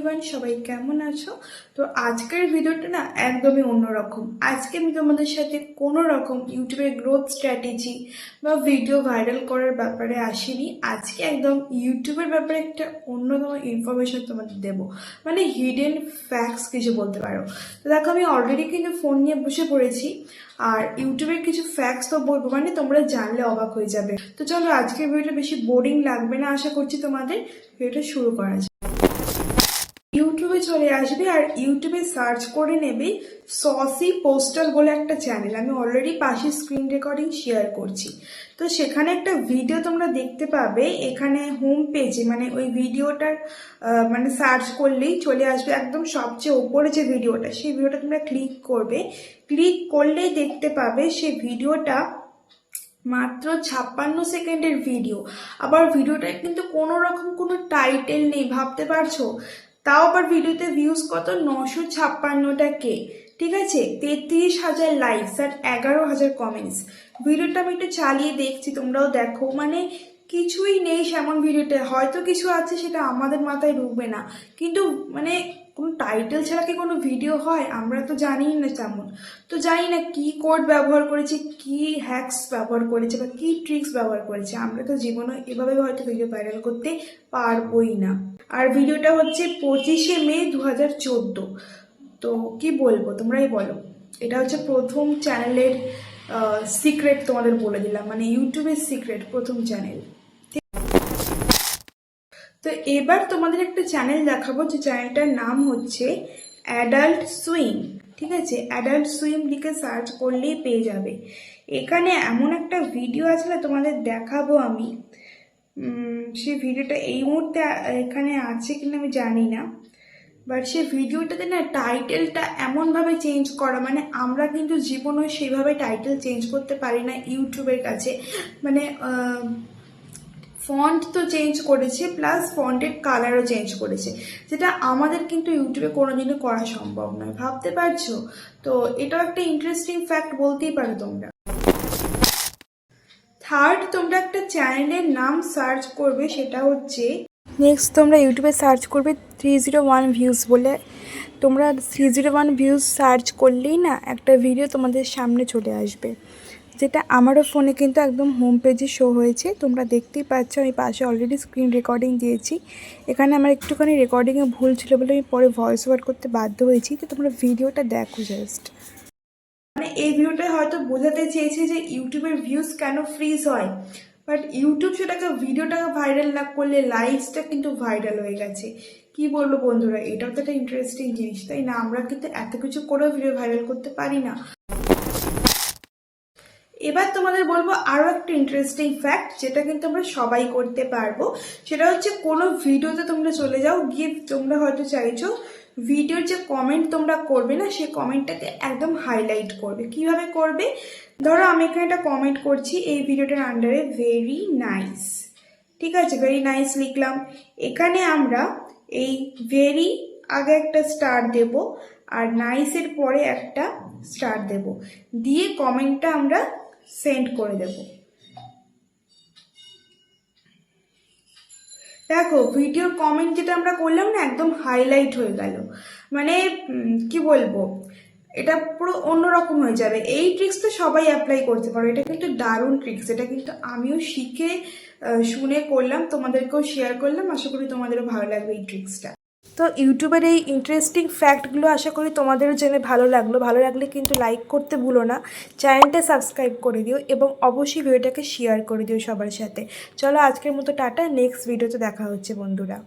Everyone, সবাই কেমন আছো? তো আজকের ভিডিওটা না একদমই অন্যরকম। আজকে আমি তোমাদের সাথে কোনো রকম ইউটিউবের গ্রোথ স্ট্র্যাটেজি বা ভিডিও ভাইরাল করার ব্যাপারে আসিনি। আজকে একদম ইউটিউবের ব্যাপারে একটা অন্যতম ইনফরমেশন তোমাদের দেবো, মানে হিডেন ফ্যাক্টস কিছু বলতে পারো। তো দেখো, আমি অলরেডি কিন্তু ফোন নিয়ে বসে পড়েছি, আর ইউটিউবের কিছু ফ্যাক্টস তো বলবো, মানে তোমরা জানলে অবাক হয়ে যাবে। তো চলো, আজকের ভিডিওটা বেশি বোরিং লাগবে না আশা করছি তোমাদের। ভিডিওটা শুরু করা যায়। ইউটিউবে চলে আসবে আর ইউটিউবে সার্চ করে নেবে সসি পোস্টাল বলে একটা চ্যানেল। আমি অলরেডি পাশে স্ক্রিন রেকর্ডিং শেয়ার করছি। তো সেখানে একটা ভিডিও তোমরা দেখতে পাবে। এখানে হোম পেজে মানে ওই ভিডিওটার মানে সার্চ করলেই চলে আসবে একদম সবচেয়ে ওপরে যে ভিডিওটা, সেই ভিডিওটা তোমরা ক্লিক করবে। ক্লিক করলেই দেখতে পাবে সেই ভিডিওটা মাত্র 56 সেকেন্ডের ভিডিও। আবার ভিডিওটায় কিন্তু কোনো রকম কোনো টাইটেল নেই, ভাবতে পারছো? তাও আবার ভিডিওতে ভিউজ কত, 956টা ঠিক আছে, 33,000 লাইকস আর 11,000 কমেন্টস। ভিডিওটা আমি একটু চালিয়ে দেখছি, তোমরাও দেখো। মানে কিছুই নেই সেমন ভিডিওতে, হয়তো কিছু আছে সেটা আমাদের মাথায় ঢুকবে না, কিন্তু মানে কোনো টাইটেল ছাড়া কি কোনো ভিডিও হয়? আমরা তো জানি না তেমন। তো জানি না কি কোড ব্যবহার করেছে, কি হ্যাকস ব্যবহার করেছে বা কি ট্রিক্স ব্যবহার করেছে। আমরা তো জীবনে এভাবে হয়তো ভিডিও ভাইরাল করতে পারবোই না। আর ভিডিওটা হচ্ছে 25শে মে 2014। তো কি বলবো, তোমরাই বলো। এটা হচ্ছে প্রথম চ্যানেলের সিক্রেট, তোমাদের বলে দিলাম, মানে ইউটিউবের সিক্রেট প্রথম চ্যানেল। তো এবার তোমাদের একটা চ্যানেল দেখাবো, যে চ্যানেলটার নাম হচ্ছে অ্যাডাল্ট সুইম। ঠিক আছে, অ্যাডাল্ট সুইম লিখে সার্চ করলেই পেয়ে যাবে। এখানে এমন একটা ভিডিও আছে না, তোমাদের দেখাবো আমি। সেই ভিডিওটা এই মুহূর্তে এখানে আছে কিনা আমি জানি না, বাট সেই ভিডিওটাতে না টাইটেলটা এমনভাবে চেঞ্জ করা, মানে আমরা কিন্তু জীবনে সেইভাবে টাইটেল চেঞ্জ করতে পারি না ইউটিউবের কাছে। মানে ফন্ট তো চেঞ্জ করেছে, প্লাস ফন্টের কালারও চেঞ্জ করেছে, যেটা আমাদের কিন্তু ইউটিউবে কোনোদিনও করা সম্ভব নয়, ভাবতে পারছো? তো এটাও একটা ইন্টারেস্টিং ফ্যাক্ট বলতেই পারো তোমরা। থার্ড, তোমরা একটা চ্যানেলের নাম সার্চ করবে, সেটা হচ্ছে নেক্সট তোমরা ইউটিউবে সার্চ করবে 301 ভিউজ বলে। তোমরা 301 ভিউজ সার্চ করলেই না একটা ভিডিও তোমাদের সামনে চলে আসবে, যেটা আমারও ফোনে কিন্তু একদম হোম পেজে শো হয়েছে। তোমরা দেখতেই পাচ্ছ, আমি পাশে অলরেডি স্ক্রিন রেকর্ডিং দিয়েছি। এখানে আমার একটুখানি রেকর্ডিংয়ে ভুল ছিল বলে আমি পরে ভয়েস ওভার করতে বাধ্য হয়েছি। তো তোমরা ভিডিওটা দেখো জাস্ট। মানে এই ভিডিওটা হয়তো বোঝাতে চেয়েছে যে ইউটিউবের ভিউজ কেন ফ্রিজ হয়, বাট ইউটিউব সেটাকে ভিডিওটাকে ভাইরাল না করলে লাইভসটা কিন্তু ভাইরাল হয়ে গেছে। কি বলবো বন্ধুরা, এটাও তো একটা ইন্টারেস্টিং জিনিস, তাই না? আমরা কিন্তু এত কিছু করেও ভিডিও ভাইরাল করতে পারি না। এবার তোমাদের বলবো আরো একটা ইন্টারেস্টিং ফ্যাক্ট, যেটা কিন্তু আমরা সবাই করতে পারবো। সেটা হচ্ছে কোনো ভিডিওতে তোমরা চলে যাও, গিয়ে তোমরা হয়তো চাইছো ভিডিওর যে কমেন্ট তোমরা করবে না, সেই কমেন্টটাকে একদম হাইলাইট করবে। কিভাবে করবে? ধরো আমি এখানে একটা কমেন্ট করছি এই ভিডিওটার আন্ডারে, ভেরি নাইস। ঠিক আছে, ভেরি নাইস লিখলাম। এখানে আমরা এই ভেরি আগে একটা স্টার দেব, আর নাইসের পরে একটা স্টার দেব, দিয়ে কমেন্টটা আমরা সেন্ড করে দেব। দেখো, ভিডিওর কমেন্ট যেটা আমরা করলাম না, একদম হাইলাইট হয়ে গেল। মানে কি বলবো, এটা পুরো অন্যরকম হয়ে যাবে। এই ট্রিক্স তো সবাই অ্যাপ্লাই করতে পারো, এটা কিন্তু দারুণ ট্রিক্স। এটা কিন্তু আমিও শিখে শুনে করলাম, তোমাদেরকেও শেয়ার করলাম। আশা করি তোমাদেরও ভালো লাগবে এই ট্রিক্সটা। তো ইউটিউবের এই ইন্টারেস্টিং ফ্যাক্টগুলো আশা করি তোমাদেরও জেনে ভালো লাগলো। ভালো লাগলে কিন্তু লাইক করতে ভুলো না, চ্যানেলটা সাবস্ক্রাইব করে দিও এবং অবশ্যই ভিডিওটাকে শেয়ার করে দিও সবার সাথে। চলো আজকের মতো টাটা, নেক্সট ভিডিওতে দেখা হচ্ছে বন্ধুরা।